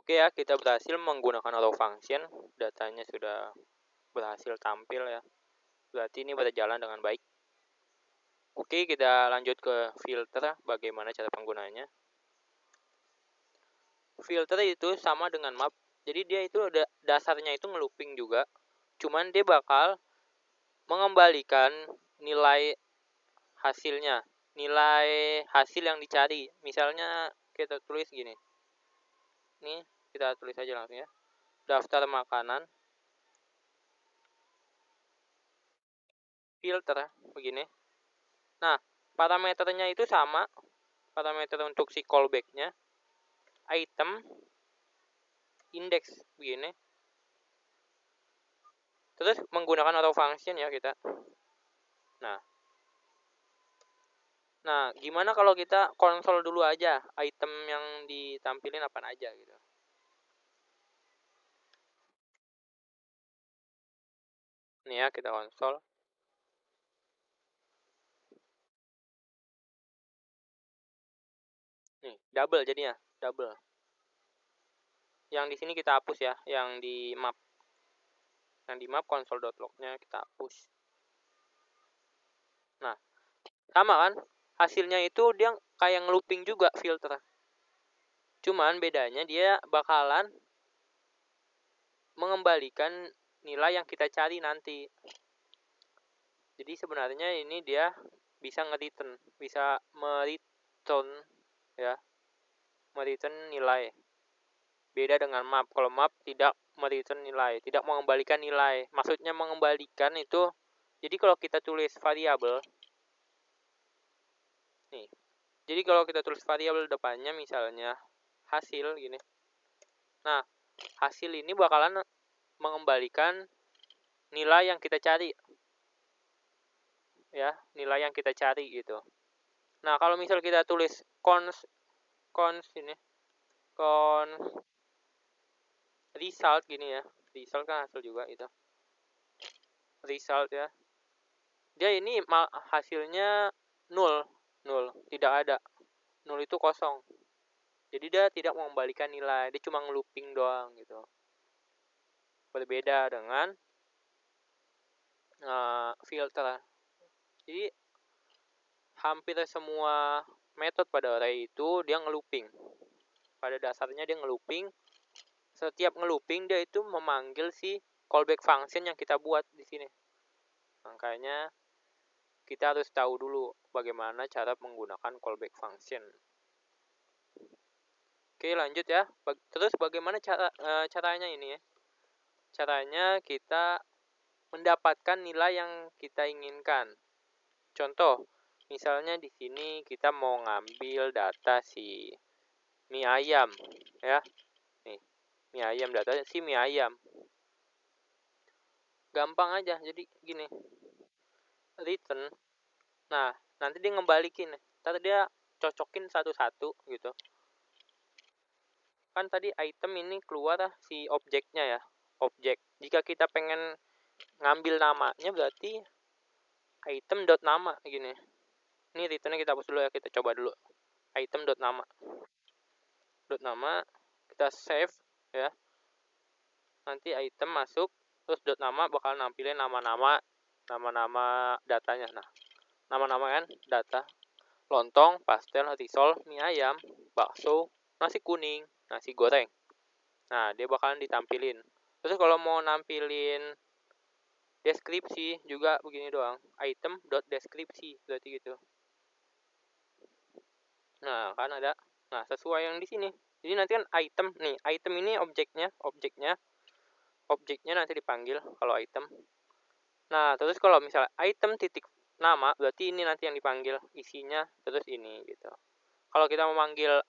Oke ya, kita berhasil menggunakan auto function, datanya sudah berhasil tampil ya. Berarti ini berjalan dengan baik. Oke, kita lanjut ke filter, bagaimana cara penggunanya. Filter itu sama dengan map, jadi dia itu dasarnya itu ngelooping juga, cuman dia bakal mengembalikan nilai hasilnya, nilai hasil yang dicari. Misalnya kita tulis gini, nih kita tulis aja langsung ya, daftar makanan, filter begini. Nah, parameternya itu sama, parameter untuk si callback-nya, item, index begini. Terus menggunakan auto function ya kita. Nah, gimana kalau kita konsol dulu aja item yang ditampilin apa aja gitu. Nih ya, kita konsol. Nih, double jadinya, double. Yang di sini kita hapus ya, yang di map. Yang di map console.log-nya kita hapus. Nah, sama kan? Hasilnya itu dia kayak looping juga filter. Cuman bedanya dia bakalan mengembalikan nilai yang kita cari nanti. Jadi sebenarnya ini dia bisa nge-return, bisa mereturn ya, mereturn nilai. Beda dengan map. Kalau map tidak mereturn nilai, tidak mengembalikan nilai. Maksudnya mengembalikan itu, jadi kalau kita tulis variabel nih. Jadi kalau kita tulis variabel depannya misalnya hasil gini. Nah, hasil ini bakalan mengembalikan nilai yang kita cari. Ya, nilai yang kita cari gitu. Nah, kalau misal kita tulis cons ini, cons result gini ya. Result kan hasil juga itu. Result ya. Dia ini hasilnya nol, tidak ada. Nol itu kosong. Jadi dia tidak mengembalikan nilai, dia cuma ngelooping doang gitu. Berbeda dengan filter. Jadi hampir semua metode pada array itu dia ngelooping. Pada dasarnya dia ngelooping. Setiap ngelooping dia itu memanggil si callback function yang kita buat di sini. Makanya kita harus tahu dulu bagaimana cara menggunakan callback function. Oke, lanjut ya. Terus bagaimana caranya ini ya? Caranya kita mendapatkan nilai yang kita inginkan. Contoh, misalnya di sini kita mau ngambil data si mie ayam ya. Nih, mie ayam, data si mie ayam. Gampang aja. Jadi gini. Return. Nah, nanti dia ngembalikin. Ntar dia cocokin satu-satu gitu. Kan tadi item ini keluar si objeknya ya. Objek. Jika kita pengen ngambil namanya berarti item.nama gini. Ini returnnya kita hapus dulu ya, kita coba dulu. Item.nama. .nama kita save ya. Nanti item masuk, terus .nama bakal nampilin nama-nama datanya. Nah, nama-nama kan data. Lontong, pastel, risol, mie ayam, bakso, nasi kuning, nasi goreng. Nah, dia bakalan ditampilin. Terus kalau mau nampilin deskripsi juga begini doang. Item.deskripsi berarti gitu. Nah, kan ada. Nah, sesuai yang di sini. Jadi nanti kan item nih, item ini objeknya nanti dipanggil kalau item. Nah, terus kalau misalnya item titik nama berarti ini nanti yang dipanggil isinya terus ini gitu. Kalau kita memanggil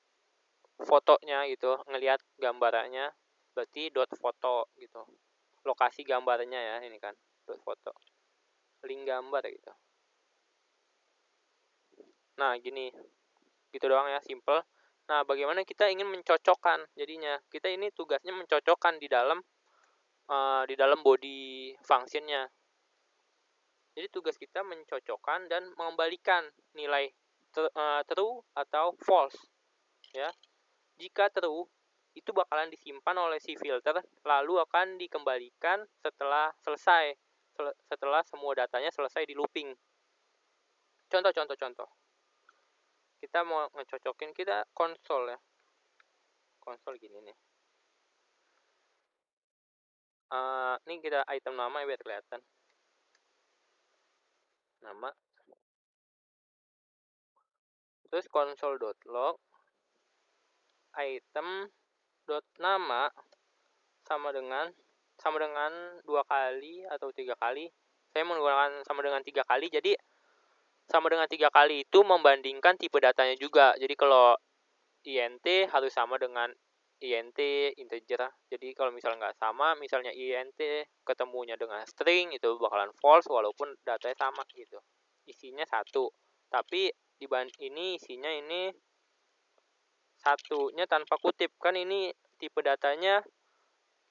fotonya gitu, ngelihat gambarannya berarti dot foto gitu. Lokasi gambarnya ya ini kan, dot foto. Link gambar gitu. Nah, gini. Gitu doang ya, simple. Nah, bagaimana kita ingin mencocokkan jadinya? Kita ini tugasnya mencocokkan di dalam body functionnya. Jadi tugas kita mencocokkan dan mengembalikan nilai true atau false ya. Jika true itu bakalan disimpan oleh si filter, lalu akan dikembalikan setelah selesai, setelah semua datanya selesai di looping. Contoh. Kita mau ngecocokin, kita konsol ya. Konsol gini nih. Ini kita item nama ya biar kelihatan. Nama. Terus console.log item.nama sama dengan 2 kali atau 3 kali. Saya menggunakan sama dengan 3 kali. Jadi sama dengan 3 kali itu membandingkan tipe datanya juga. Jadi kalau int harus sama dengan int integer. Jadi kalau misalnya nggak sama, misalnya int ketemunya dengan string, itu bakalan false walaupun datanya sama gitu. Isinya 1. Tapi ini isinya ini satunya tanpa kutip. Kan ini tipe datanya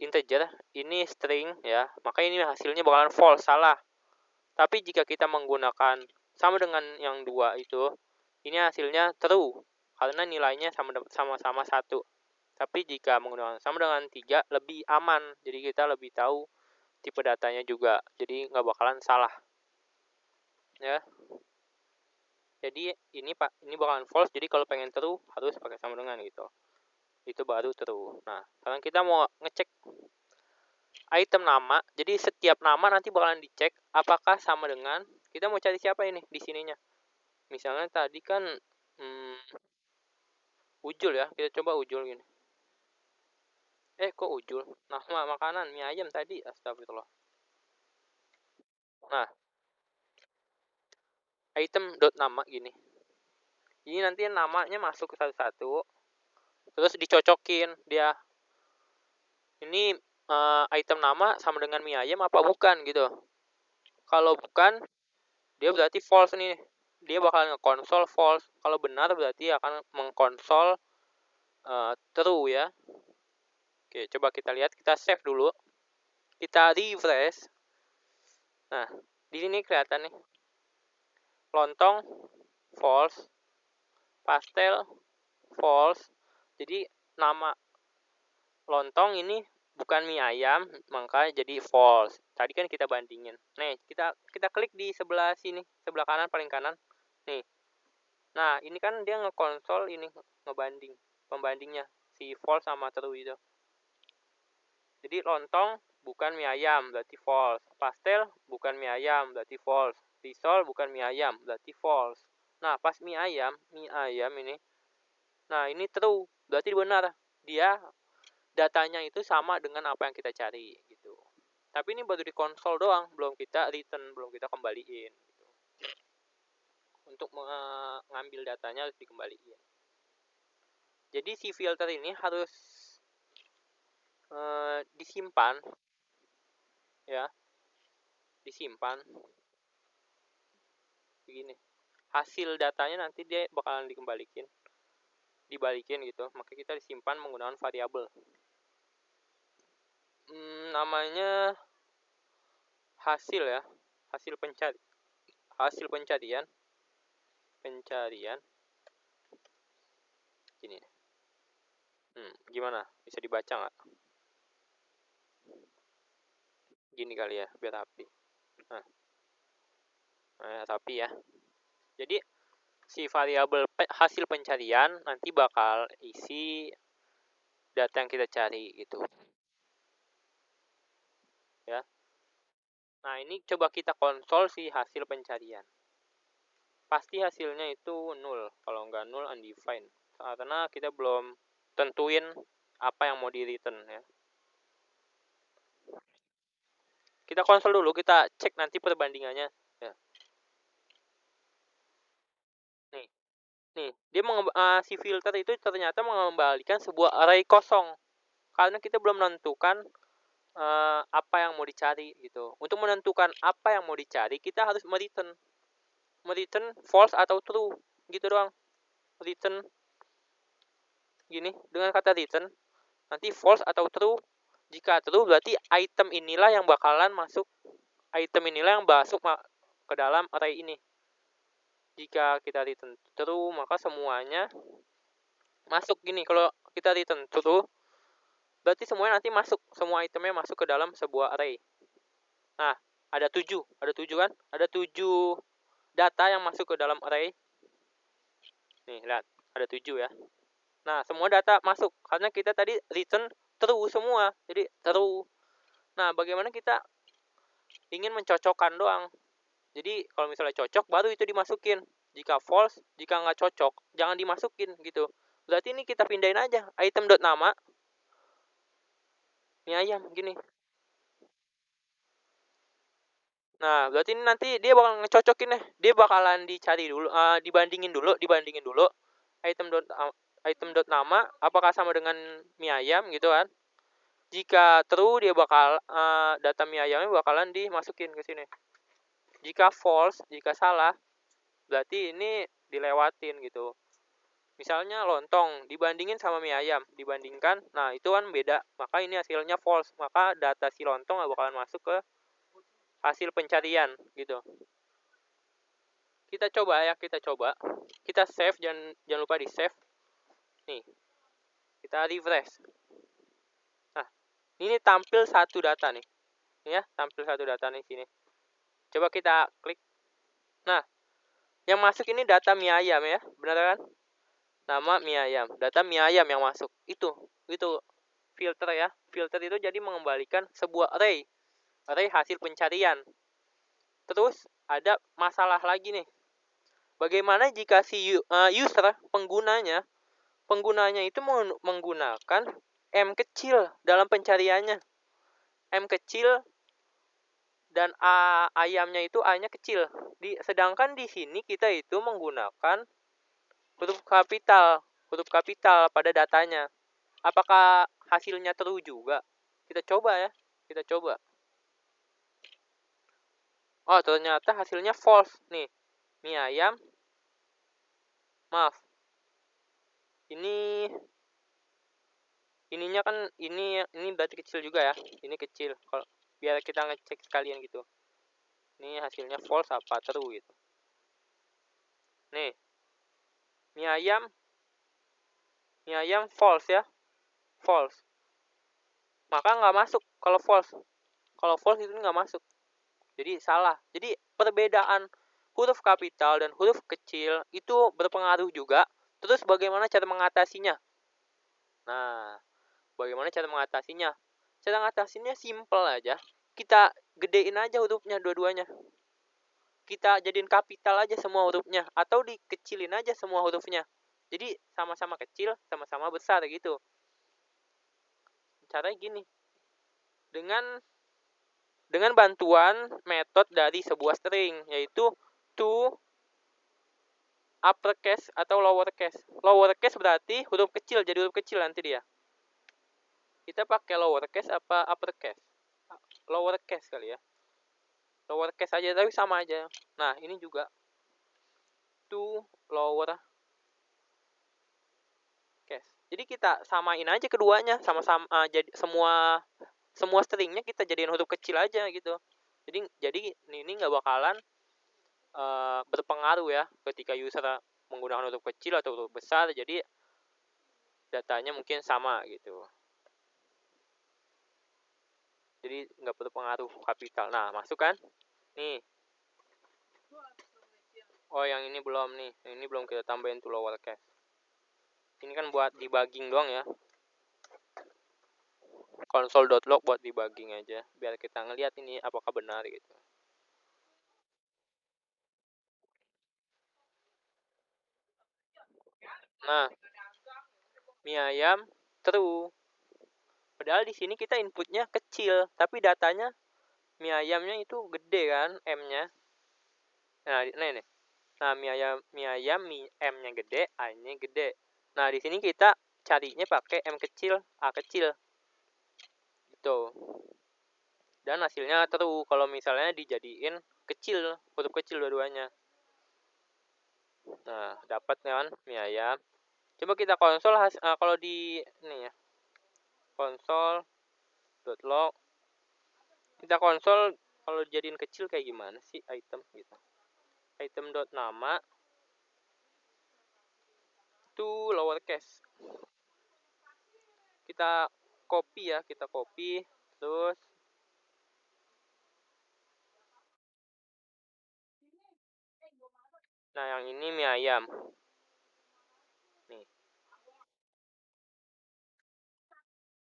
integer, ini string ya. Maka ini hasilnya bakalan false, salah. Tapi jika kita menggunakan sama dengan yang 2 itu, ini hasilnya true karena nilainya sama-sama 1. Tapi jika menggunakan sama dengan 3 lebih aman. Jadi kita lebih tahu tipe datanya juga. Jadi nggak bakalan salah. Ya. Jadi ini bakalan false. Jadi kalau pengen true harus pakai sama dengan gitu. Itu baru true. Nah, sekarang kita mau ngecek item nama. Jadi setiap nama nanti bakalan dicek apakah sama dengan, kita mau cari siapa ini di sininya. Misalnya tadi kan Ujul ya. Kita coba Ujul gini. Kok Ujul? Nama makanan mie ayam tadi. Astagfirullah. Nah, item.nama gini. Jadi nanti namanya masuk ke satu-satu, terus dicocokin dia. Ini item nama sama dengan mie ayam apa bukan gitu. Kalau bukan, dia berarti false nih. Dia bakal nge-console false. Kalau benar berarti akan mengkonsol true ya. Oke, coba kita lihat. Kita save dulu. Kita refresh. Nah, di sini kelihatan nih. Lontong false, pastel false. Jadi nama lontong ini bukan mie ayam, maka jadi false. Tadi kan kita bandingin. Nih, kita klik di sebelah sini, sebelah kanan paling kanan. Nih. Nah, ini kan dia ngekonsol ini, ngebanding, pembandingnya si false sama true itu. Jadi lontong bukan mie ayam, berarti false. Pastel bukan mie ayam, berarti false. Risol bukan mie ayam, berarti false. Nah, pas mie ayam ini. Nah, ini true, berarti benar. Dia datanya itu sama dengan apa yang kita cari gitu. Tapi ini baru di konsol doang, belum kita return, belum kita kembaliin gitu. Untuk mengambil datanya harus dikembaliin. Jadi si filter ini harus disimpan ya. Disimpan begini. Hasil datanya nanti dia bakalan dibalikin gitu. Maka kita disimpan menggunakan variabel. Namanya hasil ya. Hasil pencarian. Gini. Gimana? Bisa dibaca nggak? Gini kali ya, biar rapi. Nah, rapi ya. Jadi si variabel hasil pencarian nanti bakal isi data yang kita cari gitu. Ya. Nah, ini coba kita konsol si hasil pencarian. Pasti hasilnya itu 0. Kalau nggak 0, undefined. Karena kita belum tentuin apa yang mau di return ya. Kita konsol dulu, kita cek nanti perbandingannya ya. Nih, dia si filter itu ternyata mengembalikan sebuah array kosong. Karena kita belum menentukan apa yang mau dicari gitu. Untuk menentukan apa yang mau dicari, kita harus mereturn false atau true gitu doang. Return gini dengan kata return, nanti false atau true. Jika true berarti item inilah yang bakalan masuk, item inilah yang masuk ke dalam array ini. Jika kita return true, maka semuanya masuk gini. Kalau kita return true, berarti semuanya nanti masuk, semua itemnya masuk ke dalam sebuah array. Nah, ada 7 kan? Ada 7 data yang masuk ke dalam array. Nih, lihat, ada 7 ya. Nah, semua data masuk karena kita tadi return true semua. Jadi true. Nah, bagaimana kita ingin mencocokkan doang. Jadi kalau misalnya cocok baru itu dimasukin. Jika false, jika nggak cocok, jangan dimasukin gitu. Berarti ini kita pindahin aja item.nama mie ayam gini. Nah, berarti ini nanti dia bakal ngecocokin nih. Dia bakalan dicari dulu, dibandingin dulu item.nama apakah sama dengan mie ayam gitu kan. Jika true dia bakal data mie ayamnya bakalan dimasukin ke sini. Jika false, jika salah, berarti ini dilewatin gitu. Misalnya lontong dibandingin sama mie ayam, dibandingkan, nah itu kan beda. Maka ini hasilnya false, maka data si lontong nggak bakalan masuk ke hasil pencarian gitu. Kita coba ya, kita save, jangan lupa di save. Nih, kita refresh. Nah, ini tampil satu data nih. Ya, tampil satu data nih sini. Coba kita klik. Nah, yang masuk ini data mie ayam ya, benar kan? Nama mie ayam, data mie ayam yang masuk. Itu filter ya. Filter itu jadi mengembalikan sebuah array hasil pencarian. Terus ada masalah lagi nih. Bagaimana jika si user penggunanya itu menggunakan M kecil dalam pencariannya. M kecil dan ayamnya itu A-nya kecil. Sedangkan di sini kita itu menggunakan huruf kapital pada datanya. Apakah hasilnya true juga? Kita coba ya. Kita coba. Oh, ternyata hasilnya false nih. Mie ayam. Maaf. Ininya kan ini berarti kecil juga ya. Ini kecil. Kalau biar kita ngecek sekalian gitu. Ini hasilnya false apa true gitu. Nih. Mie ayam false ya. False. Maka nggak masuk kalau false. Kalau false itu nggak masuk. Jadi salah. Jadi perbedaan huruf kapital dan huruf kecil itu berpengaruh juga. Terus bagaimana cara mengatasinya? Nah, bagaimana cara mengatasinya? Cara mengatasinya simple aja. Kita gedein aja hurufnya dua-duanya. Kita jadiin kapital aja semua hurufnya. Atau dikecilin aja semua hurufnya. Jadi sama-sama kecil, sama-sama besar gitu. Caranya gini. Dengan bantuan metode dari sebuah string, yaitu to uppercase atau lowercase. Lowercase berarti huruf kecil, jadi huruf kecil nanti dia. Kita pakai lowercase apa uppercase? Lowercase kali ya. Lowercase aja tapi sama aja. Nah, ini juga to lowercase. Jadi kita samain aja keduanya, sama-sama jadi semua stringnya kita jadiin huruf kecil aja gitu. Jadi ini nggak bakalan berpengaruh ya ketika user menggunakan huruf kecil atau huruf besar, jadi datanya mungkin sama gitu. Jadi nggak berpengaruh kapital. Nah, masuk kan? Nih. Oh, yang ini belum nih. Ini belum kita tambahin to lowercase. Ini kan buat debugging doang ya. Console.log buat debugging aja. Biar kita ngelihat ini apakah benar gitu. Nah, mie ayam true. Padahal di sini kita inputnya kecil, tapi datanya mie ayamnya itu gede kan, M-nya. Nah, nih. Nah, M-nya gede, A-nya gede. Nah, di sini kita carinya pakai M kecil, A kecil. Gitu. Dan hasilnya true kalau misalnya dijadiin kecil, huruf kecil dua-duanya. Nah, dapat kan mie ayam. Coba kita konsol kalau di ini ya. Console.log. Kita konsol kalau jadiin kecil kayak gimana sih item gitu. Item.nama to lowercase. Kita copy ya, kita copy. Terus nah yang ini mie ayam. Nih,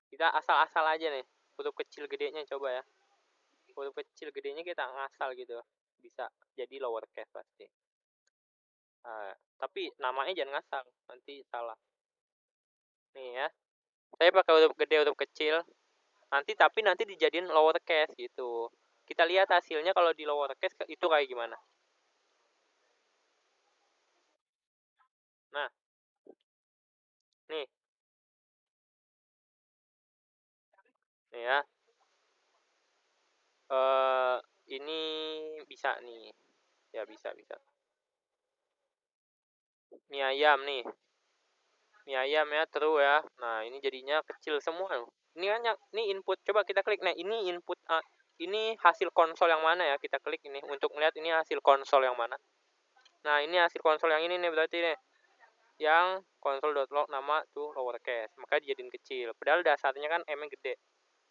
kita asal-asal aja nih. Huruf kecil gedenya coba ya. Huruf kecil gedenya kita ngasal gitu. Bisa jadi lowercase pasti. Tapi namanya jangan ngasal, nanti salah. Nih ya. Saya pakai huruf gede, huruf kecil. Nanti dijadiin lowercase gitu. Kita lihat hasilnya kalau di lowercase itu kayak gimana. Nah, nih, nih ya. Ini bisa nih. Ya bisa. Mie ayam nih. Mie ayam ya, terus ya. Nah, ini jadinya kecil semua. Ini kan ini input. Coba kita klik. Nah, ini input. Ini hasil konsol yang mana ya? Kita klik ini untuk melihat ini hasil konsol yang mana. Nah, ini hasil konsol yang ini nih berarti nih. Yang console.log nama tuh lowercase. Maka dijadiin kecil. Padahal dasarnya kan M yang gede.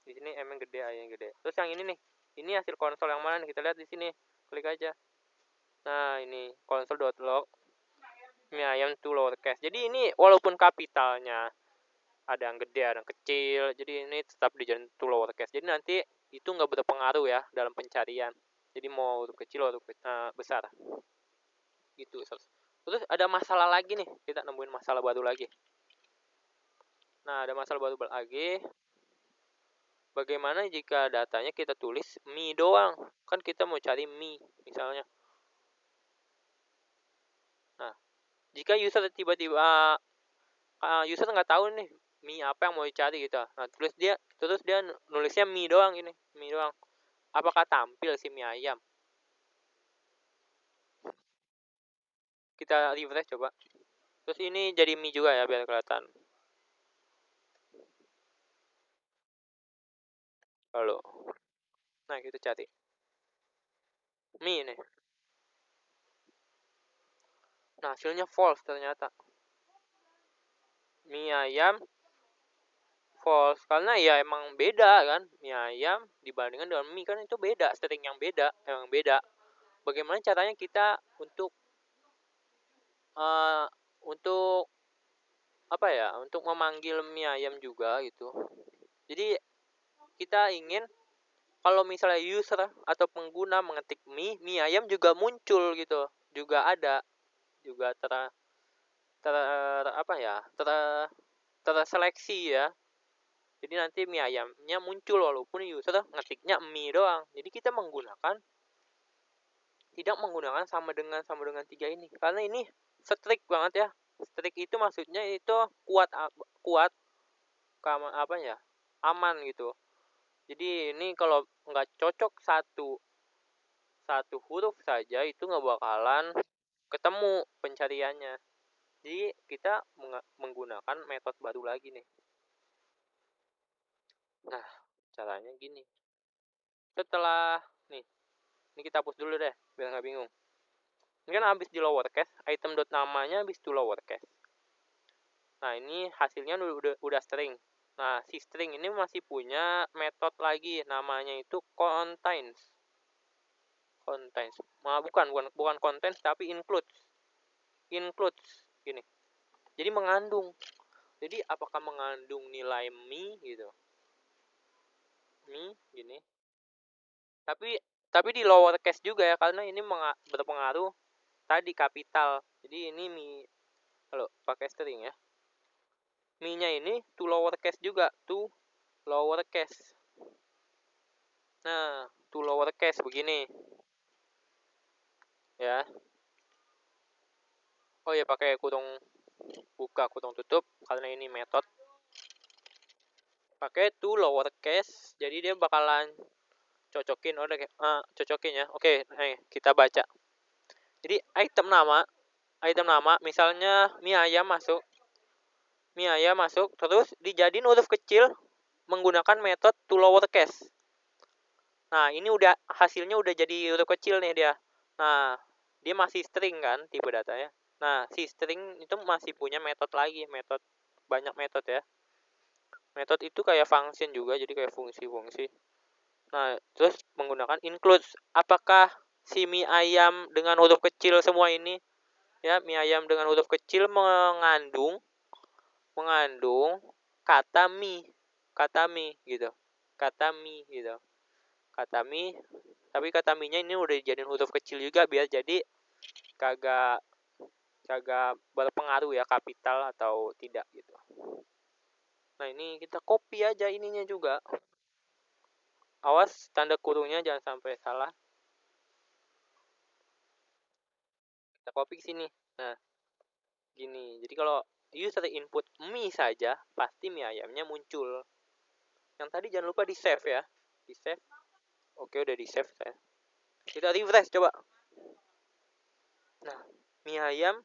Di sini M yang gede, A yang gede. Terus yang ini nih. Ini hasil konsol yang mana nih? Kita lihat di sini. Klik aja. Nah, ini console.log mie ayam tuh lowercase. Jadi ini walaupun kapitalnya ada yang gede, ada yang kecil. Jadi ini tetap dijadiin to lowercase. Jadi nanti itu nggak berpengaruh ya dalam pencarian. Jadi mau huruf kecil atau besar. Gitu. Terus ada masalah lagi nih. Kita nemuin masalah baru lagi. Nah, ada masalah baru lagi. Bagaimana jika datanya kita tulis mie doang? Kan kita mau cari mie misalnya. Nah, jika user tiba-tiba user nggak tahu nih mie apa yang mau dicari gitu. Nah, terus dia nulisnya mie doang ini, mie doang. Apakah tampil si mie ayam? Kita refresh coba. Terus ini jadi mie juga ya biar kelihatan. Halo. Nah, kita cari mie nih. Nah, hasilnya false ternyata. Mie ayam false karena ya emang beda kan mie ayam dibandingkan dengan mie kan itu beda string yang beda emang beda. Bagaimana caranya kita uh, untuk apa ya untuk memanggil mie ayam juga gitu. Jadi kita ingin kalau misalnya user atau pengguna mengetik mie ayam juga muncul gitu, juga ada, juga ter apa ya terseleksi ya. Jadi nanti mie ayamnya muncul walaupun user ngetiknya mie doang. Jadi kita tidak menggunakan sama dengan tiga ini karena ini strict banget ya. Strict itu maksudnya itu kuat apa ya aman gitu. Jadi ini kalau nggak cocok satu huruf saja itu nggak bakalan ketemu pencariannya. Jadi kita menggunakan metode baru lagi nih. Nah, caranya gini. Setelah nih, ini kita hapus dulu deh biar nggak bingung. Ini kan habis di lowercase, item dot namanya habis di lowercase. Nah, ini hasilnya udah string. Nah, si string ini masih punya metode lagi namanya itu contains. Contains. Nah, bukan contains tapi includes. Includes gini. Jadi mengandung. Jadi apakah mengandung nilai mi gitu? Mi gini. Tapi di lowercase juga ya karena ini berpengaruh tadi kapital. Jadi ini mi kalau pakai string ya. Mi-nya ini to lowercase juga, to lowercase. Nah, to lowercase begini. Ya. Oh ya pakai kurung buka kurung tutup karena ini metode. Pakai to lowercase. Jadi dia bakalan cocokin cocokin ya. Oke, kita baca. Jadi item nama misalnya mie ayam masuk terus dijadiin huruf kecil menggunakan metode to lowercase. Nah, ini udah hasilnya udah jadi huruf kecil nih dia. Nah, dia masih string kan tipe datanya. Nah, si string itu masih punya metode lagi, banyak metode ya. Method itu kayak function juga, jadi kayak fungsi-fungsi. Nah, terus menggunakan includes. Apakah si mie ayam dengan huruf kecil semua ini, ya, mie ayam dengan huruf kecil mengandung kata mie gitu. Kata mie gitu. Kata mie, tapi kata mie-nya ini udah dijadiin huruf kecil juga biar jadi kagak kagak berpengaruh ya kapital atau tidak gitu. Nah, ini kita copy aja ininya juga. Awas tanda kurungnya jangan sampai salah. Kita copy ke sini. Nah, gini. Jadi kalau user input mie saja, pasti mie ayamnya muncul. Yang tadi jangan lupa di save ya. Di save. Oke, udah di save saya. Kita refresh coba. Nah, mie ayam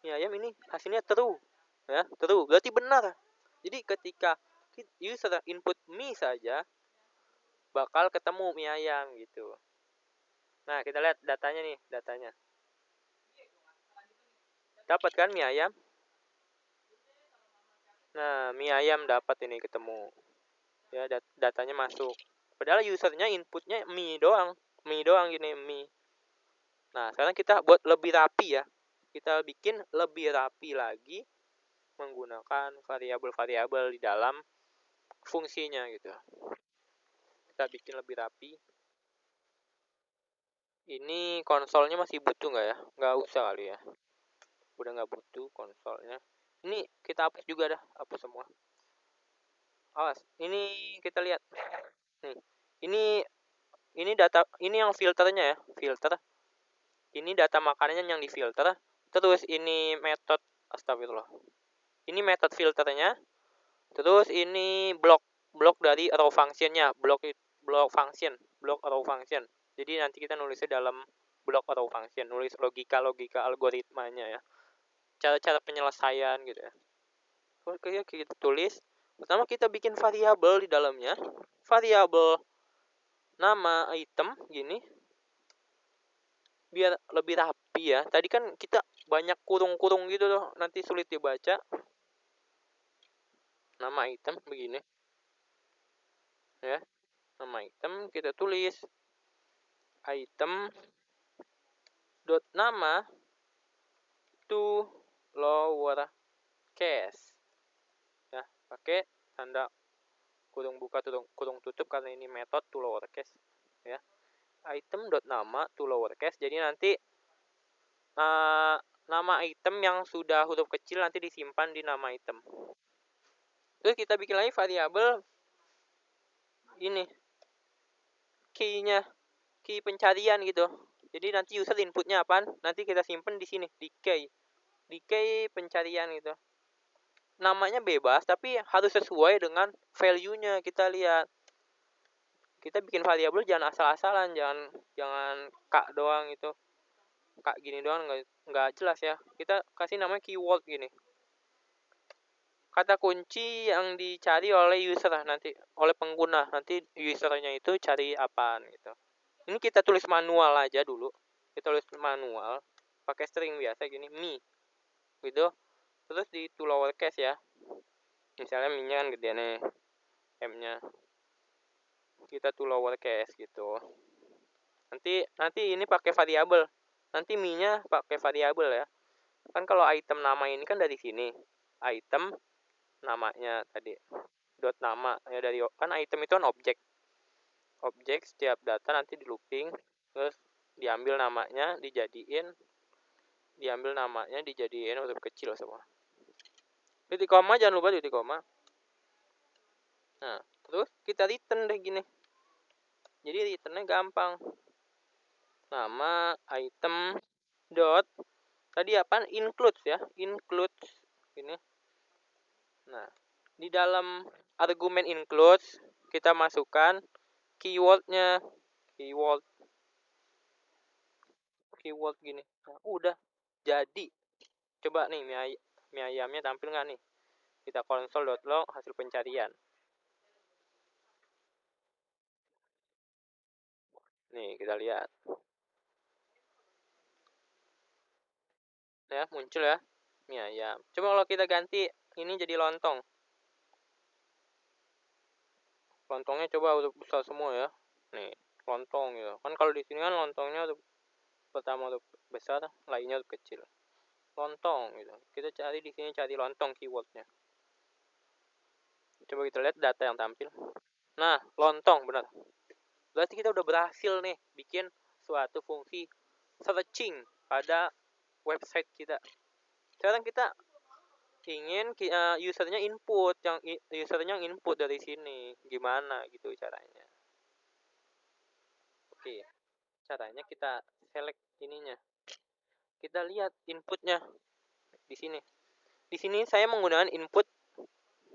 ini hasilnya true. Ya, true. Berarti benar. Jadi ketika user input mie saja, bakal ketemu mie ayam gitu. Nah, kita lihat datanya nih, datanya. Dapat kan mie ayam? Nah, mie ayam dapat ini ketemu. Ya, datanya masuk. Padahal usernya inputnya mie doang gini, mie. Nah, sekarang kita buat lebih rapi ya. Kita bikin lebih rapi lagi menggunakan variabel-variabel di dalam fungsinya gitu. Kita bikin lebih rapi. Ini konsolnya masih butuh nggak ya? Nggak usah kali ya. Udah nggak butuh konsolnya. Ini kita hapus juga dah, hapus semua. Awas, ini kita lihat. Nih, ini data, ini yang filternya ya, filter. Ini data makanannya yang difilter. Terus ini metode, astagfirullah. Ini metode filternya. Terus ini blok dari raw functionnya, blok raw function. Jadi nanti kita nulisnya dalam blok raw function, nulis logika algoritmanya ya, cara-cara penyelesaian gitu ya. Oke, kita tulis. Pertama kita bikin variabel di dalamnya, variabel nama item gini, biar lebih rapi ya. Tadi kan kita banyak kurung-kurung gitu loh, nanti sulit dibaca. Nama item begini ya, nama item kita tulis item dot nama to lower case ya, pakai tanda kurung buka kurung tutup karena ini metode to lower case ya. Item dot nama to lower case, jadi nanti nama item yang sudah huruf kecil nanti disimpan di nama item. Terus kita bikin lagi variabel ini key-nya, key pencarian gitu. Jadi nanti user inputnya apaan, nanti kita simpen di sini di key pencarian gitu. Namanya bebas tapi harus sesuai dengan value-nya. Kita lihat, kita bikin variabel jangan asal-asalan, jangan kak doang itu, kak gini doang nggak jelas ya. Kita kasih namanya keyword gini, kata kunci yang dicari oleh user nanti, oleh pengguna nanti usernya itu cari apaan gitu. Ini kita tulis manual aja dulu, kita tulis manual pakai string biasa gini, me gitu. Terus di to lowercase ya, misalnya minyak kan gede nih, m-nya kita to lowercase gitu. Nanti ini pakai variabel, nanti mi-nya pakai variabel ya. Kan kalau item nama ini kan dari sini, item namanya tadi dot nama ya, dari kan item itu kan objek setiap data nanti di looping, terus diambil namanya dijadiin huruf kecil semua. Titik koma jangan lupa titik koma. Nah, terus kita return deh gini. Jadi returnnya gampang. Nama item dot tadi apa? Includes ya, includes ini. Nah, di dalam argumen includes kita masukkan keywordnya, keyword gini. Nah, udah jadi. Coba nih mie ayamnya tampil nggak nih? Kita console.log hasil pencarian. Nih kita lihat. Ya muncul ya mie ayam. Coba kalau kita ganti ini jadi lontong. Lontongnya coba huruf besar semua ya. Nih, lontong gitu. Kan kalau di sini kan lontongnya huruf pertama huruf besar, lainnya huruf kecil. Lontong gitu. Kita cari di sini, cari lontong keywordnya. Coba kita lihat data yang tampil. Nah, lontong benar. Berarti kita udah berhasil nih bikin suatu fungsi searching pada website kita. Sekarang kita ingin usernya input, usernya input dari sini. Gimana gitu caranya? Oke, caranya kita select ininya. Kita lihat inputnya di sini. Di sini saya menggunakan input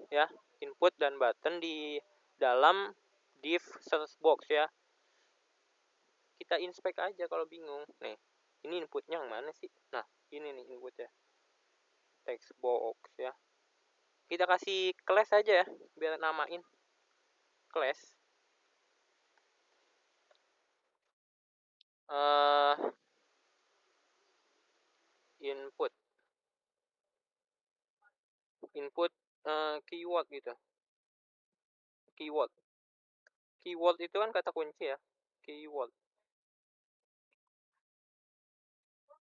ya, input dan button di dalam div search box ya. Kita inspect aja kalau bingung. Nih, ini inputnya yang mana sih? Nah, ini nih inputnya. Text box ya. Kita kasih class aja ya, biar namain. Class. Input. Input keyword gitu. Keyword. Keyword itu kan kata kunci ya. Keyword.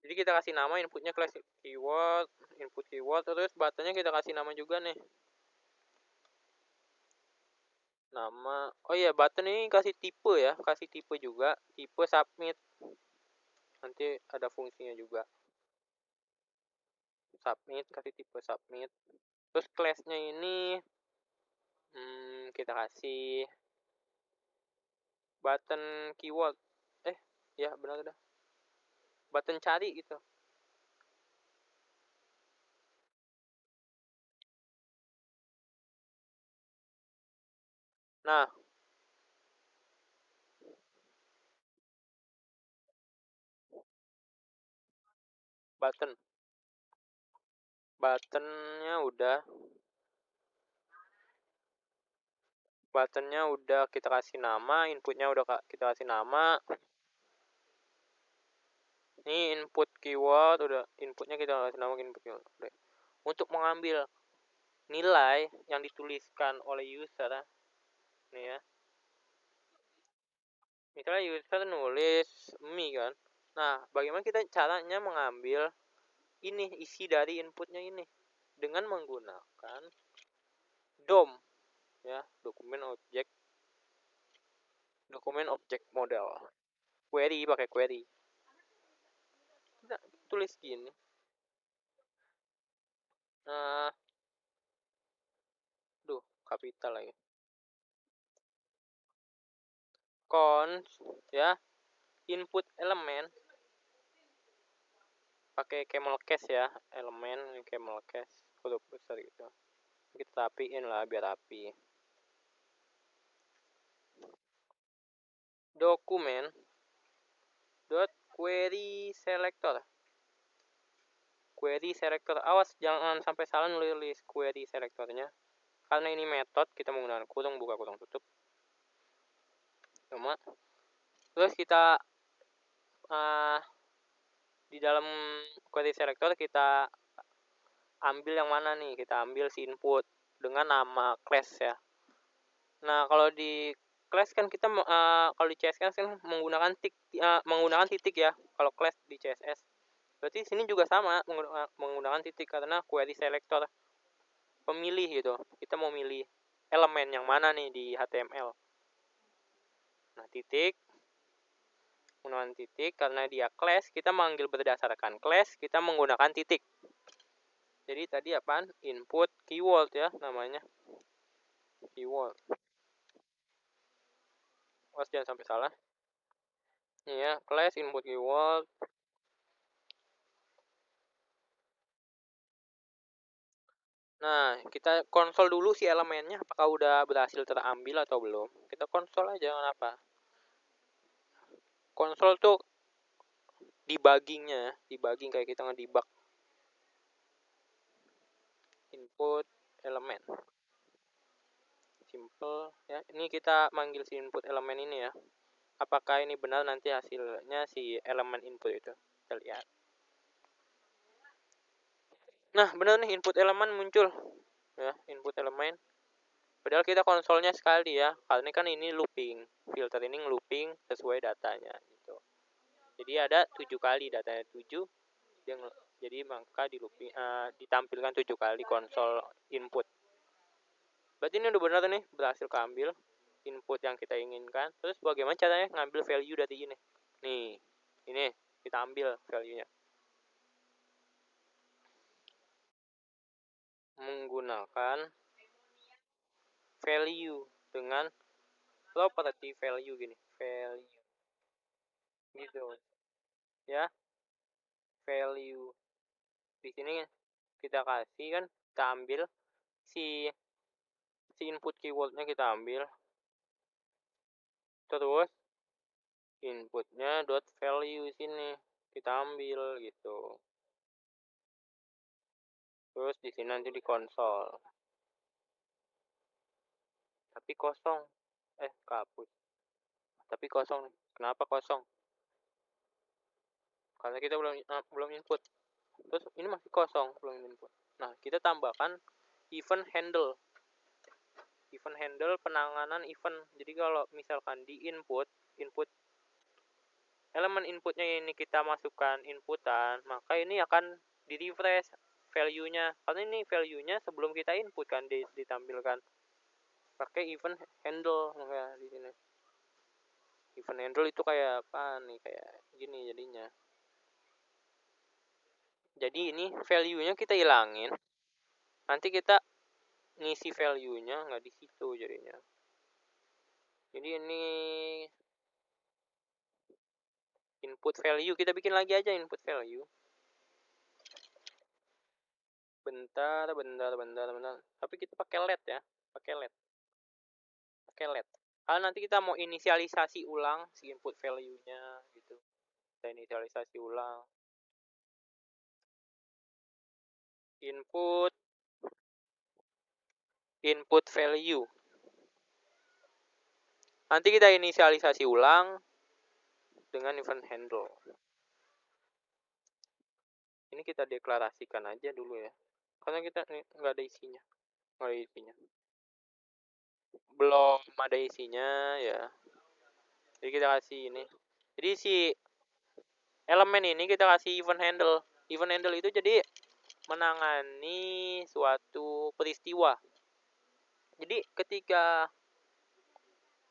Jadi kita kasih nama inputnya class keyword, input keyword, terus buttonnya kita kasih nama juga nih. Nama, oh iya button ini kasih tipe ya, kasih tipe juga, tipe submit. Nanti ada fungsinya juga. Submit, kasih tipe submit. Terus classnya ini kita kasih button keyword. Ya benar dah. Button cari gitu. Nah, button. Buttonnya udah. Buttonnya udah kita kasih nama, inputnya udah kita kasih nama. Ini input keyword udah, inputnya kita kasih nama input keyword. Udah. Untuk mengambil nilai yang dituliskan oleh user, nih ya. Misalnya user nulis mie kan. Nah, bagaimana kita caranya mengambil ini isi dari inputnya ini dengan menggunakan DOM ya, dokumen objek model. Query, pakai query. Kita tulis gini. Kapital lagi. Cons ya, input elemen pakai camel case ya, elemen camel case huruf besar gitu. Kita rapiin lah biar rapi. Dokumen dot query selector. Query selector, awas jangan sampai salah nulis query selectornya. Karena ini metode, kita menggunakan kurung buka kurung tutup. Cuma terus kita di dalam query selector kita ambil yang mana nih? Kita ambil si input dengan nama class ya. Nah, kalau di class kan kita kalau di CSS kan menggunakan titik ya. Kalau class di CSS. Berarti sini juga sama menggunakan titik karena query selector pemilih gitu. Kita mau milih elemen yang mana nih di HTML. Nah, titik menggunakan titik karena dia class, kita manggil berdasarkan class, kita menggunakan titik. Jadi tadi apaan? Input keyword ya namanya. Keyword. Awas jangan sampai salah. Ini ya, class input keyword. Nah, kita konsol dulu si elemennya apakah udah berhasil terambil atau belum. Kita konsol aja, kenapa? Konsol tuh debuggingnya, debugging kayak kita ngedebug input elemen. Simple ya. Ini kita manggil si input elemen ini ya. Apakah ini benar nanti hasilnya si elemen input itu. Kita lihat. Nah, benar nih input elemen muncul. Ya, input elemen. Padahal kita konsolnya sekali ya, karena kan ini looping, filter ini looping sesuai datanya gitu. Jadi ada 7 kali datanya 7, jadi maka di looping, ditampilkan 7 kali konsol input. Berarti ini udah benar nih, berhasil keambil input yang kita inginkan. Terus bagaimana caranya ngambil value dari ini? Nih, ini kita ambil value-nya. Menggunakan value dengan property value gini, value gitu ya, value. Di sini kita kasih kan, kita ambil si input keywordnya, kita ambil, terus inputnya dot value sini kita ambil gitu. Terus di sini nanti di konsol. Tapi kosong. Kaput. Tapi kosong. Kenapa kosong? Karena kita belum input. Terus ini masih kosong, belum input. Nah, kita tambahkan event handle. Event handle penanganan event. Jadi kalau misalkan di input elemen inputnya ini kita masukkan inputan, maka ini akan di refresh value-nya. Karena ini value-nya sebelum kita input kan ditampilkan. Pakai event handle kayak di sini. Event handle itu kayak apa nih? Kayak gini jadinya. Jadi ini value-nya kita hilangin. Nanti kita ngisi value-nya nggak di situ jadinya. Jadi ini input value, kita bikin lagi aja input value. Bentar. Tapi kita pakai LED ya. Pakai LED. Kalau nanti kita mau inisialisasi ulang si input value-nya gitu. Kita inisialisasi ulang. Input value. Nanti kita inisialisasi ulang dengan event handle. Ini kita deklarasikan aja dulu ya. Karena kita nggak ada isinya. Belum ada isinya ya. Jadi kita kasih ini. Jadi si elemen ini kita kasih event handle. Event handle itu jadi menangani suatu peristiwa. Jadi ketika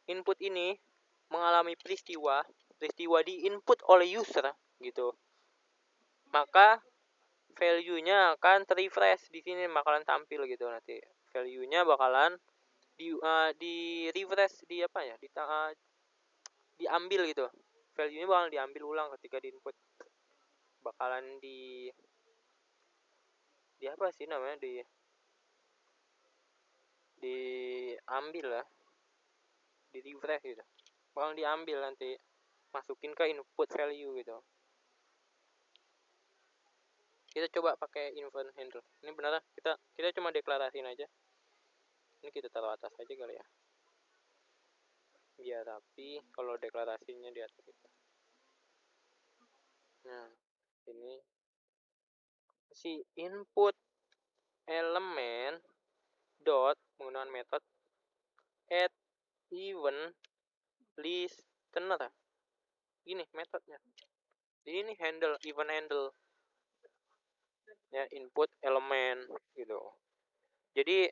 input ini mengalami peristiwa di input oleh user gitu, maka value-nya akan refresh di sini, bakalan tampil gitu. Nanti value-nya bakalan di refresh, di apa ya, diambil gitu. Value-nya bakalan diambil ulang ketika di input, bakalan di apa sih namanya, diambil lah, di refresh gitu, bakalan diambil nanti masukin ke input value gitu. Kita coba pakai event handle. Ini beneran kita cuma deklarasiin aja. Ini kita taruh atas aja kali ya, biar rapi kalau deklarasinya di atas itu. Nah, ini si input elemen dot menggunakan metode add event listener. Gini metodenya. Jadi ini event handle ya, input elemen gitu. Jadi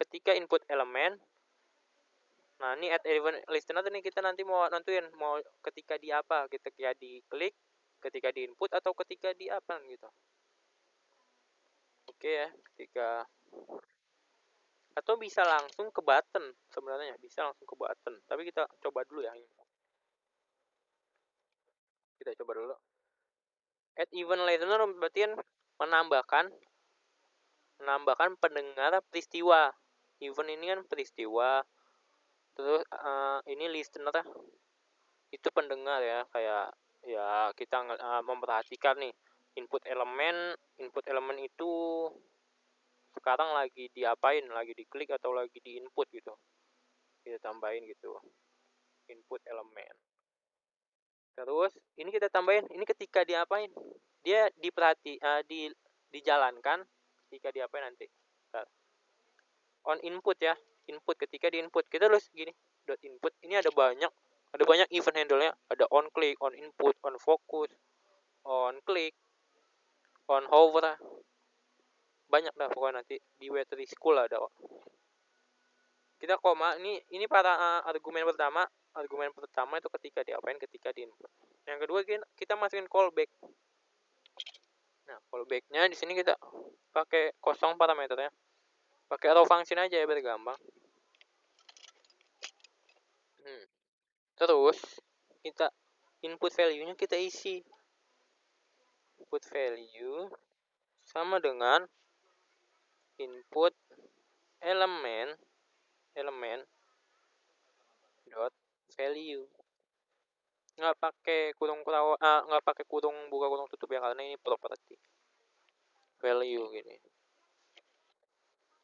ketika input elemen, nah ini add event listener ini kita nanti mau nentuin mau ketika di apa, ketika di klik, ketika di input, atau ketika di apa gitu. Oke ya, ketika, atau bisa langsung ke button, sebenarnya bisa langsung ke button, tapi kita coba dulu ya. Kita coba dulu. Add event listener berarti menambahkan pendengar peristiwa. Event ini kan peristiwa, terus ini listener itu pendengar ya, kayak ya kita memperhatikan nih input elemen itu sekarang lagi diapain, lagi diklik atau lagi di input gitu, kita tambahin gitu input elemen. Terus ini kita tambahin, ini ketika diapain, dia dijalankan ketika diapain nanti. On input ya, input. Ketika di input kita harus gini, dot input ini ada banyak event handle-nya, ada on click, on input, on focus, on click, on hover, banyak dah pokoknya. Nanti di wait school ada kok. Kita koma, ini para argumen pertama itu ketika diapain, ketika di input. Yang kedua kita masukin callback. Nah, callback-nya di sini kita pakai kosong parameternya. Pakai raw function aja ya biar gampang. Terus kita input value-nya kita isi. Input value sama dengan input elemen dot value. Nggak pakai nggak pakai kurung buka kurung tutup ya, karena ini property value gini.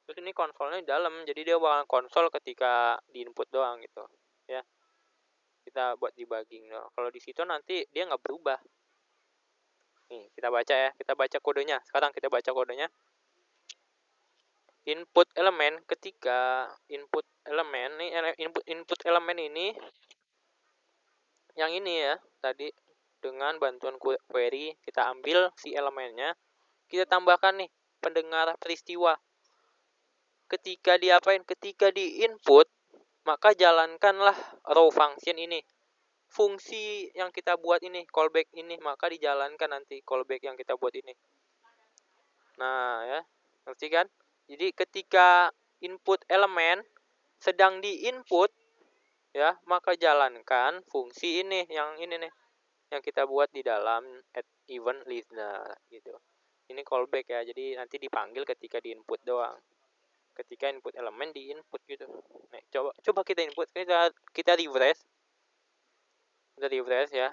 Terus ini konsolnya di dalam, jadi dia bakal konsol ketika di input doang gitu ya. Kita buat debugging doang. Kalau di situ nanti dia nggak berubah. Nih kita baca ya, kita baca kodenya. Sekarang kita baca kodenya. Input elemen ketika input elemen ini yang ini ya tadi, dengan bantuan query kita ambil si elemennya, kita tambahkan nih pendengar peristiwa. Ketika diapain? Ketika di input, maka jalankanlah raw function ini. Fungsi yang kita buat ini, callback ini, maka dijalankan nanti callback yang kita buat ini. Nah ya, ngerti kan? Jadi ketika input elemen sedang di input ya, maka jalankan fungsi ini, yang ini nih, yang kita buat di dalam add event listener gitu. Ini callback ya, jadi nanti dipanggil ketika di input doang. Ketika input elemen di input gitu. Nah, coba kita input, kita refresh. Kita refresh ya.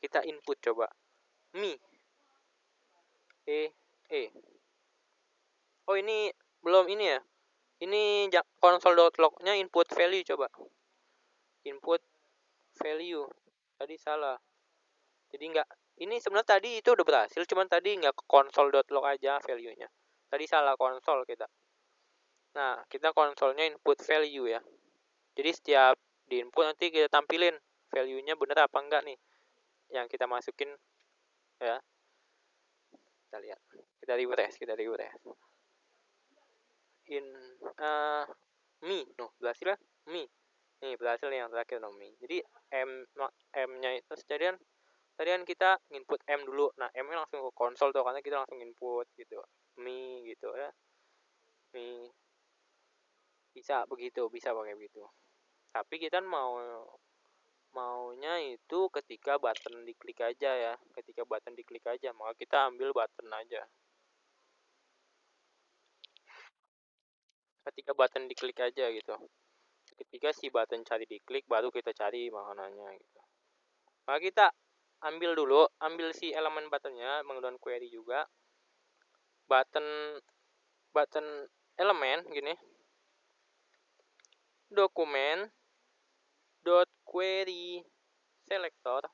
Kita input coba. Mi. Oh, ini belum ini ya. Ini console.log-nya input value coba. Input value. Tadi salah. Jadi enggak, ini sebenarnya tadi itu udah berhasil, cuman tadi enggak ke console.log aja value-nya. Tadi salah console kita. Nah, kita konsolnya input value ya. Jadi setiap di input nanti kita tampilin value-nya bener apa enggak nih yang kita masukin ya. Kita lihat. Kita refresh. Mi, berhasil ya? Mi. Nih, berhasil nih yang terakhir mi. Jadi M-nya itu tadi kan kita input M dulu. Nah, M-nya langsung ke konsol tuh karena kita langsung input gitu. Mi gitu ya. Mi. Bisa pakai begitu. Tapi kita maunya itu ketika button diklik aja ya. Ketika button diklik aja, maka kita ambil button aja. Ketika button diklik aja gitu. Ketika si button cari diklik, baru kita cari makanannya gitu. Maka kita ambil si elemen buttonnya menggunakan query juga. Button elemen gini. Dokumen dot query selector.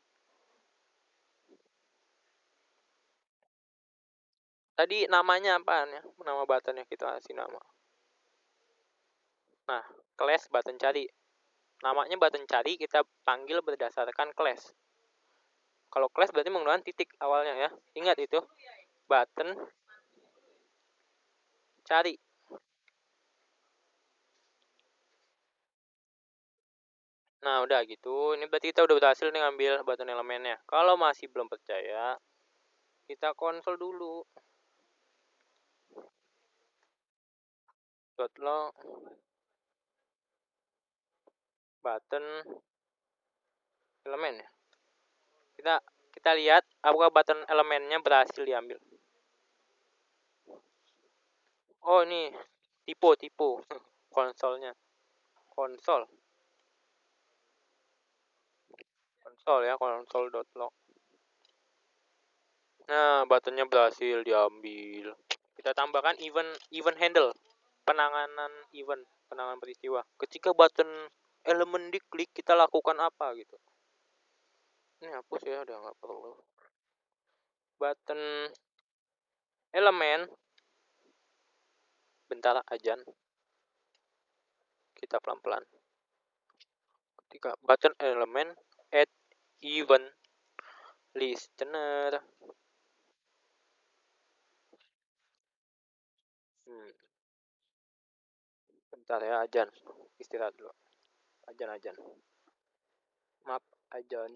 Tadi namanya apaan ya? Nama buttonnya kita kasih nama. Nah, class button cari. Namanya button cari kita panggil berdasarkan class. Kalau class berarti menggunakan titik awalnya ya. Ingat itu. Button cari. Nah, udah gitu. Ini berarti kita udah berhasil nih ngambil button elemennya. Kalau masih belum percaya, kita konsol dulu. .log button elemen ya. Kita lihat apakah button elemennya berhasil diambil. Oh, ini tipe konsolnya. Konsol ya, console.log. Nah, buttonnya berhasil diambil. Kita tambahkan event handle, penanganan peristiwa. Ketika button elemen diklik, kita lakukan apa gitu. Ini hapus ya, udah nggak perlu. Button elemen, bentar ajan. kita pelan-pelan. Ketika button element add event listener. Bentar ya, ajan. Istirahat dulu. Ajan. Maaf, ajan.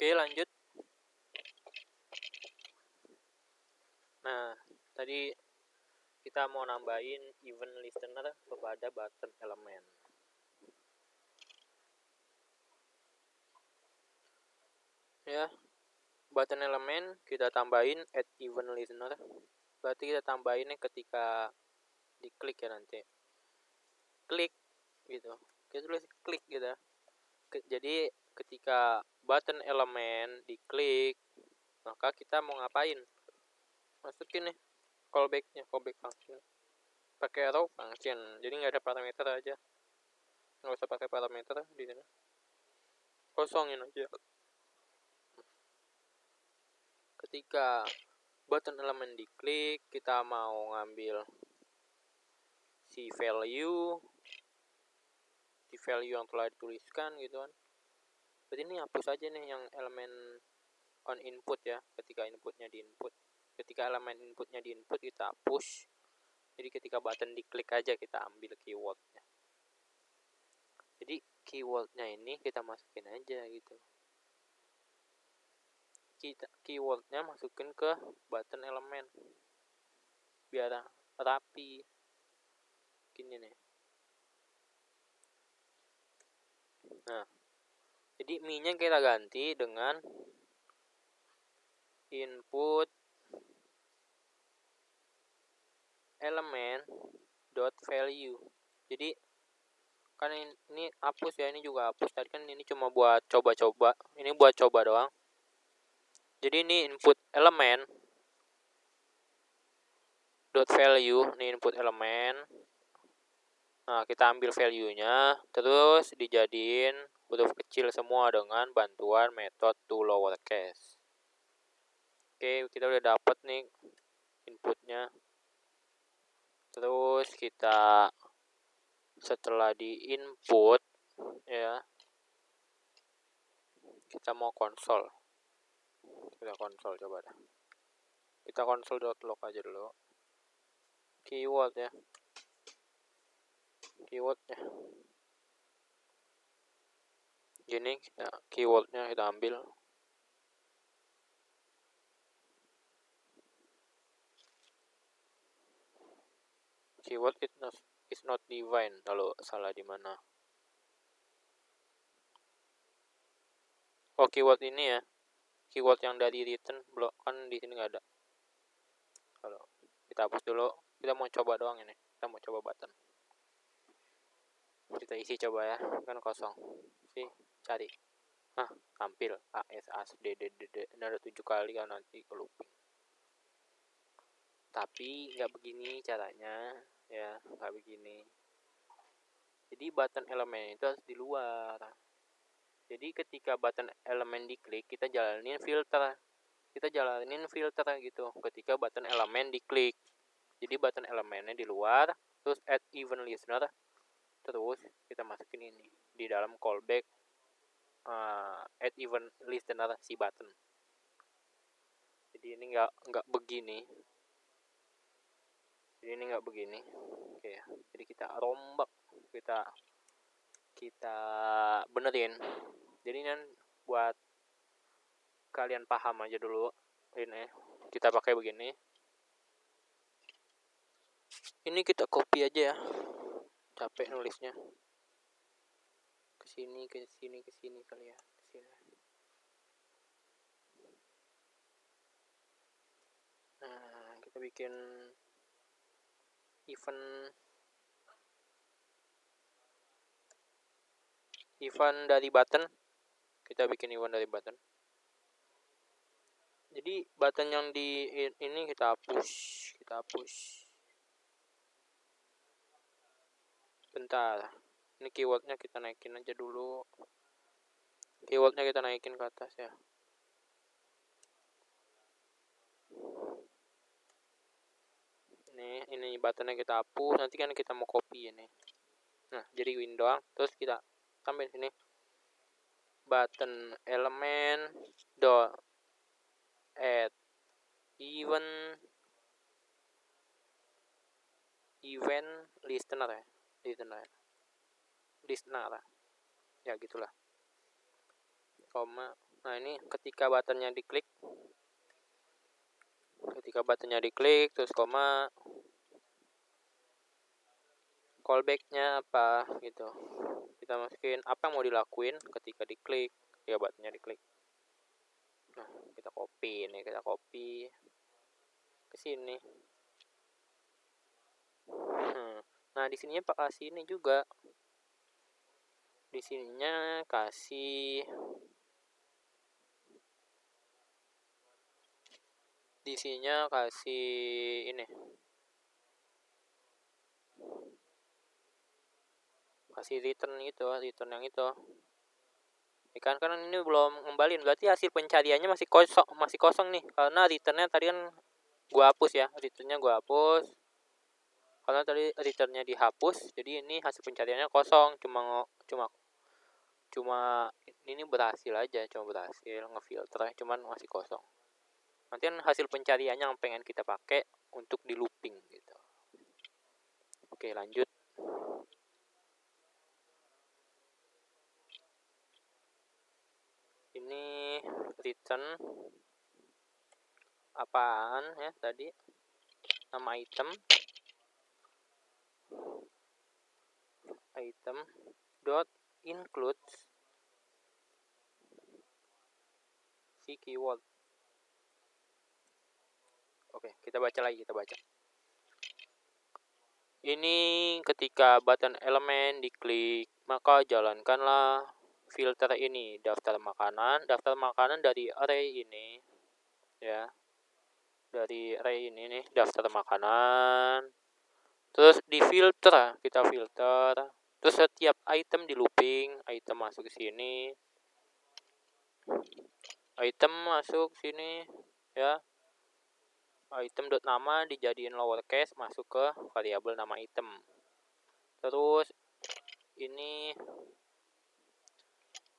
Oke, lanjut. Nah, tadi kita mau nambahin event listener kepada button element. Ya, button element kita tambahin add event listener. Berarti kita tambahinnya ketika diklik ya nanti. Klik gitu. Kita tulis klik gitu. Jadi ketika button element diklik, maka kita mau ngapain? Masukin nih callback function. Pakai arrow function. Jadi nggak ada parameter aja. Nggak usah pakai parameter di sini. Kosongin aja. Ketika button element diklik, kita mau ngambil si value yang telah dituliskan gitu kan. Berarti ini hapus aja nih yang elemen on input ya, ketika inputnya di input. Ketika elemen inputnya di input kita push, jadi ketika button diklik aja kita ambil keywordnya. Jadi keywordnya ini kita masukin aja gitu, kita keywordnya masukin ke button elemen biar rapi gini nih. Nah, jadi mi-nya kita ganti dengan input elemen dot value. Jadi kan ini hapus ya, ini juga hapus. Tadi kan ini cuma buat coba-coba, ini buat coba doang. Jadi ini input elemen dot value, ini input elemen. Nah, kita ambil value-nya, terus dijadiin huruf kecil semua dengan bantuan method to lowercase. Oke, kita udah dapet nih inputnya. Terus kita setelah di input ya, kita mau konsol. Kita konsol coba dah. Kita console.log aja dulu. Keyword ya. Keywordnya. Gini kita keywordnya kita ambil. Keyword is not defined. Kalau salah di mana? Oh, keyword ini ya. Keyword yang dari return blok kan di sini nggak ada. Kalau kita hapus dulu, kita mau coba doang ini. Kita mau coba button. Kita isi coba ya, kan kosong. Sih, cari. Tampil ASASDDD. Ini ada 7 kali kan nanti ke looping. Tapi nggak begini caranya ya, nggak begini. Jadi button elemen itu harus di luar. Jadi ketika button elemen diklik, kita jalanin filter gitu ketika button elemen diklik. Jadi button elemennya di luar, terus add event listener, terus kita masukin ini di dalam callback add event listener si button. Jadi ini nggak begini. Oke, jadi kita rombak, kita benerin. Jadi kan buat kalian paham aja dulu ini, kita pakai begini. Ini kita copy aja ya, capek nulisnya. Ke sini kali ya, ke sini. Nah, kita bikin event dari button. Kita bikin event dari button. Jadi button yang di ini kita hapus. Bentar. Ini keywordnya kita naikin aja dulu. Keywordnya kita naikin ke atas ya. Ini buttonnya kita hapus. Nanti kan kita mau copy ini. Nah, jadi window terus kita tambahin sini button element dot add event listener ya. Listener ya gitulah, koma. Nah, ini ketika buttonnya diklik terus koma, callbacknya apa gitu, kita masukin apa yang mau dilakuin ketika diklik ya, buttonnya diklik. Nah, kita copy ke sini. Nah, di sininya pakai sini juga. Di sininya kasih ini. Kasih return yang itu. Kan ini belum ngembalin, berarti hasil pencariannya masih kosong nih, karena returnnya tadi kan gua hapus ya, karena tadi returnnya dihapus, jadi ini hasil pencariannya kosong, cuma ini berhasil aja, ngefilter, cuman masih kosong. Nanti kan hasil pencariannya yang pengen kita pakai untuk di looping gitu. Oke, lanjut. Ini return apaan ya tadi? Nama item dot includes si keyword. Oke, kita baca lagi, kita baca. Ini ketika button elemen diklik, maka jalankanlah filter ini, daftar makanan dari array ini ya. Dari array ini nih, daftar makanan. Terus di filter, kita filter. Terus setiap item di looping, item masuk ke sini. Item masuk sini ya. Item dot nama dijadiin lowercase, masuk ke variabel nama item. Terus ini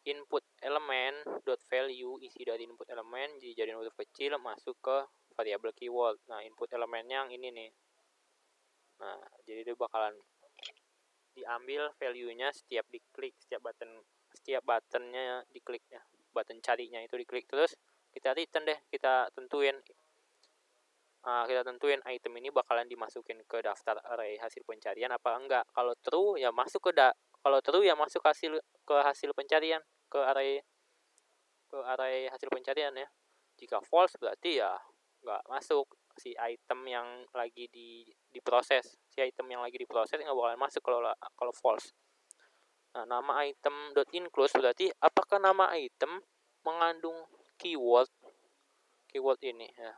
input element dot value, isi dari input elemen dijadiin huruf kecil, masuk ke variabel keyword. Nah, input elemennya yang ini nih. Nah, jadi dia bakalan diambil value-nya setiap diklik, setiap buttonnya diklik ya. Button carinya itu diklik, terus kita return deh, kita tentuin item ini bakalan dimasukin ke daftar array hasil pencarian apa enggak. Kalau true ya masuk ke hasil pencarian, ke array hasil pencarian ya. Jika false berarti ya nggak masuk si item yang lagi diproses. Si item yang lagi diproses nggak bakalan masuk kalau false. Nah, nama item dot include berarti apakah nama item mengandung keyword ini ya.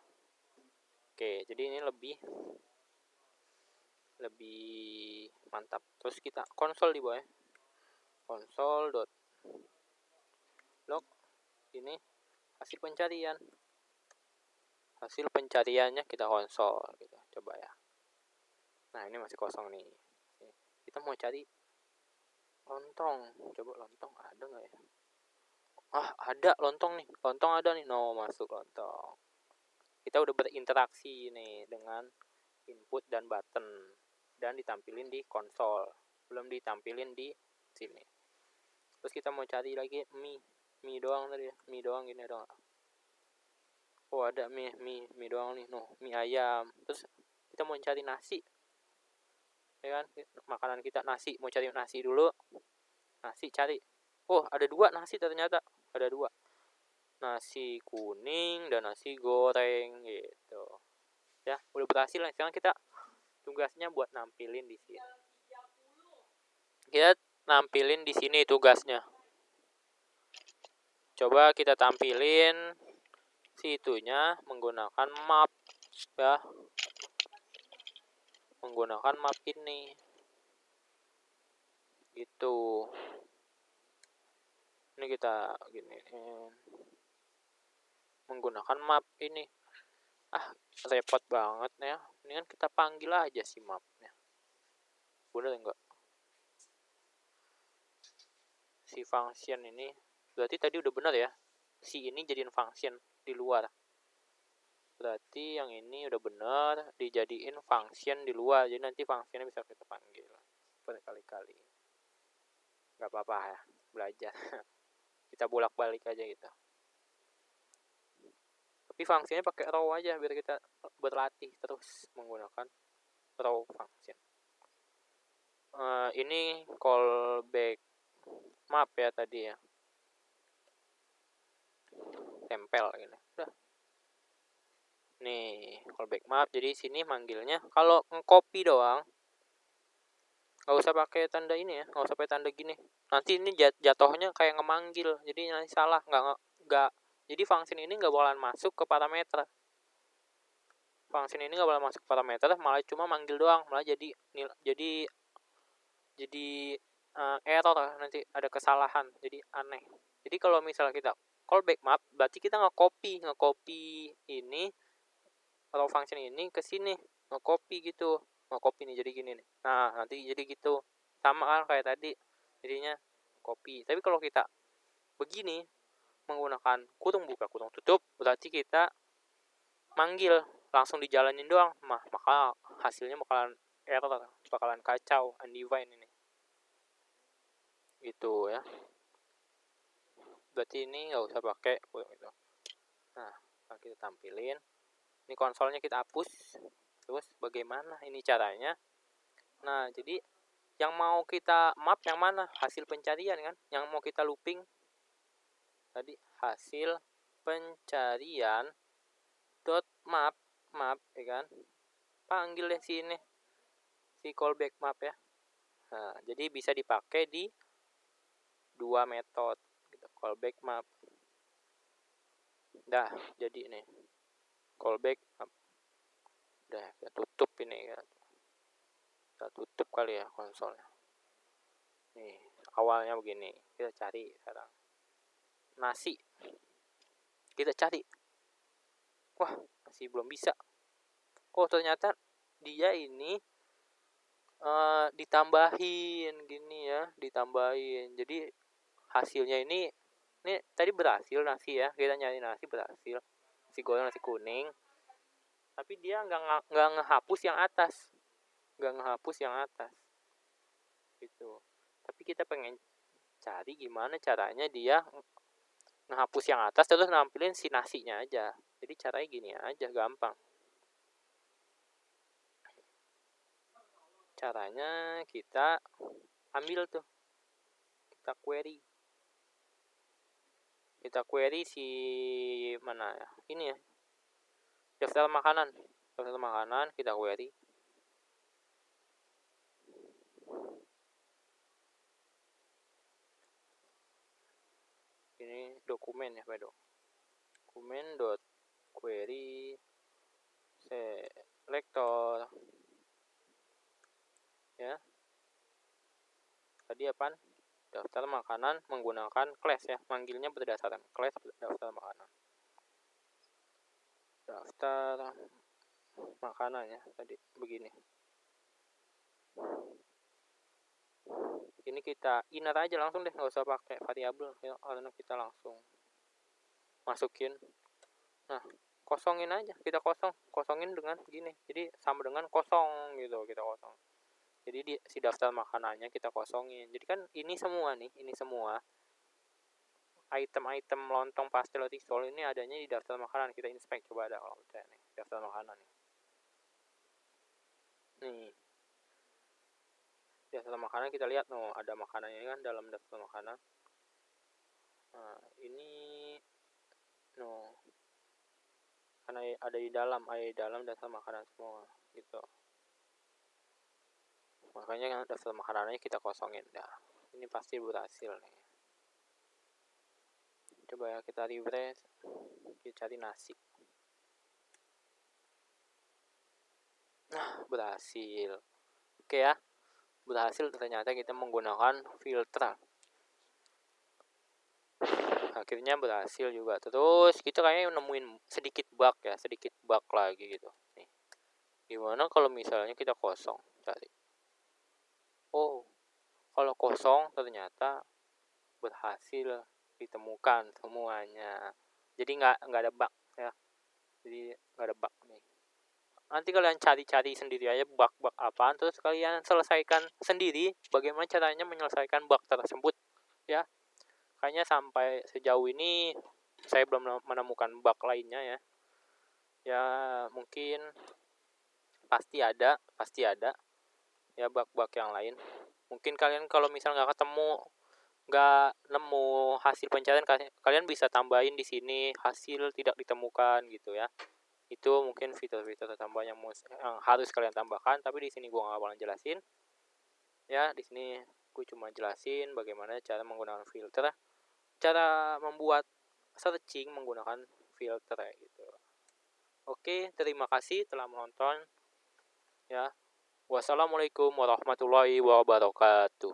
Oke, jadi ini lebih mantap. Terus kita konsol di bawah ya. Konsol.log ini hasil pencarian. Hasil pencariannya kita konsol gitu. Coba ya. Nah, ini masih kosong nih. Kita mau cari lontong. Coba lontong ada nggak ya? Ada lontong nih. Lontong ada nih. No, masuk lontong. Kita udah berinteraksi nih dengan input dan button dan ditampilin di konsol, belum ditampilin di sini. Terus kita mau cari lagi mie doang tadi ya, mie doang gini doang. Oh, ada mie doang nih, mie ayam. Terus kita mau cari nasi, ya kan, makanan kita nasi, mau cari nasi dulu, nasi cari. Oh, ada 2 nasi ternyata, ada 2. Nasi kuning dan nasi goreng gitu. Ya, udah berhasil lah. Sekarang kita tugasnya buat nampilin di sini. Kita nampilin di sini tugasnya. Coba kita tampilin situnya menggunakan map ya. Menggunakan map ini. Gitu. Ini kita gini. Menggunakan map ini. Repot banget ya. Ini kan kita panggil aja si mapnya. Bener enggak? Si function ini berarti tadi udah benar ya. Si ini jadiin function di luar. Berarti yang ini udah benar dijadiin function di luar. Jadi nanti functionnya bisa kita panggil berkali-kali. Gak apa-apa ya, belajar. Kita bolak-balik aja gitu. Tapi fungsinya pakai row aja biar kita berlatih terus menggunakan row function. Ini callback map ya tadi ya. Tempel gini. Udah. Nih, callback map. Jadi sini manggilnya kalau nge-copy doang nggak usah pakai tanda ini ya, nggak usah pakai tanda gini. Nanti ini jatuhnya kayak ngemanggil, jadi nanti salah, nggak. Jadi function ini nggak bakalan masuk ke parameter. Function ini nggak bakalan masuk ke parameter, malah cuma manggil doang, malah jadi error, nanti ada kesalahan, jadi aneh. Jadi kalau misalnya kita callback map, berarti kita nge-copy ini atau function ini ke sini, nge-copy gitu. Copy nih jadi gini nih. Nah, nanti jadi gitu. Sama kan kayak tadi. Jadinya copy. Tapi kalau kita begini menggunakan kurung buka kurung tutup, berarti kita manggil, langsung dijalanin doang, maka hasilnya bakalan error, bakalan kacau, undefined ini. Gitu ya. Berarti ini nggak usah pakai gitu. Nah, kita tampilin. Ini konsolnya kita hapus. Terus bagaimana ini caranya? Nah, jadi yang mau kita map yang mana? Hasil pencarian kan? Yang mau kita looping tadi hasil pencarian dot map ya kan? Panggil deh sini si callback map ya. Nah, jadi bisa dipakai di dua metode gitu, callback map. Dah, jadi nih callback map. Udah, kita tutup ini ya. Kita tutup kali ya konsolnya. Nih, awalnya begini. Kita cari sekarang. Nasi. Kita cari. Wah, masih belum bisa. Oh, ternyata dia ini ditambahin gini ya, ditambahin. Jadi hasilnya ini tadi berhasil nasi ya. Kita nyari nasi berhasil. Nasi goreng, nasi kuning. Tapi dia nggak ngehapus yang atas. Nggak ngehapus yang atas. Gitu. Tapi kita pengen cari gimana caranya dia ngehapus yang atas terus nampilin si nasinya aja. Jadi caranya gini aja, gampang. Caranya kita ambil tuh, kita query si mana ya, ini ya, daftar makanan kita query. Ini dokumen ya, dokumen dot query selector ya. Tadi apaan? Daftar makanan menggunakan class ya, manggilnya berdasarkan class daftar makanan. Daftar makanan ya, tadi begini. Ini kita inner aja langsung deh, nggak usah pakai variabel ya, karena kita langsung masukin. Nah, kosongin aja, kita kosongin dengan gini. Jadi sama dengan kosong gitu, kita kosong. Jadi si daftar makanannya kita kosongin. Jadi kan ini semua item-item lontong, pastel, risol ini adanya di daftar makanan. Kita inspect, coba ada kalau misalnya nih daftar makanan nih. Nih, daftar makanan kita lihat ada makanannya kan dalam daftar makanan. Nah, ini karena ada di dalam daftar makanan semua gitu. Makanya daftar makanannya kita kosongin dah. Ini pasti berhasil nih. Coba ya kita refresh, kita cari nasi. Nah, berhasil. Oke ya, berhasil ternyata kita menggunakan filter. Akhirnya berhasil juga. Terus kita kayaknya nemuin sedikit bug lagi gitu. Nih. Gimana kalau misalnya kita kosong cari? Oh, kalau kosong ternyata berhasil ditemukan semuanya. Jadi nggak ada bug ya. Jadi nggak ada bug nih. Nanti kalian cari-cari sendiri aja bug apaan, terus kalian selesaikan sendiri bagaimana caranya menyelesaikan bug tersebut ya. Kayaknya sampai sejauh ini saya belum menemukan bug lainnya ya. Ya mungkin pasti ada ya bug-bug yang lain. Mungkin kalian kalau misalnya nggak nemu hasil pencarian, kalian bisa tambahin di sini hasil tidak ditemukan gitu ya. Itu mungkin fitur-fitur tambah yang harus kalian tambahkan, tapi di sini gue nggak bakalan jelasin ya. Di sini gue cuma jelasin bagaimana cara menggunakan filter, cara membuat searching menggunakan filter gitu. Oke, terima kasih telah menonton ya. Wassalamualaikum warahmatullahi wabarakatuh.